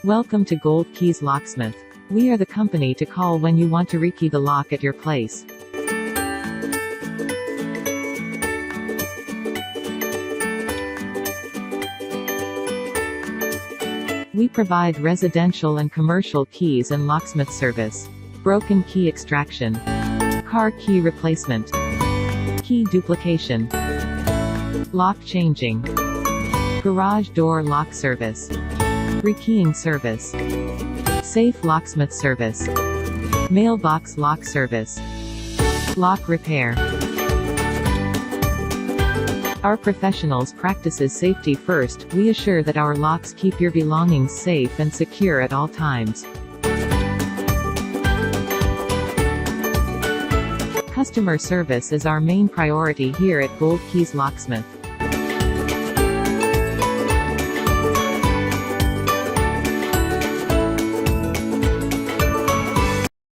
Welcome to Gold Keys Locksmith. We are the company to call when you want to rekey the lock at your place. We provide residential and commercial keys and locksmith service, broken key extraction, car key replacement, key duplication, lock changing, garage door lock service, rekeying service, safe locksmith service, mailbox lock service, lock repair. Our professionals practices safety first. We assure that our locks keep your belongings safe and secure at all times. Customer service is our main priority here at Gold Keys Locksmith.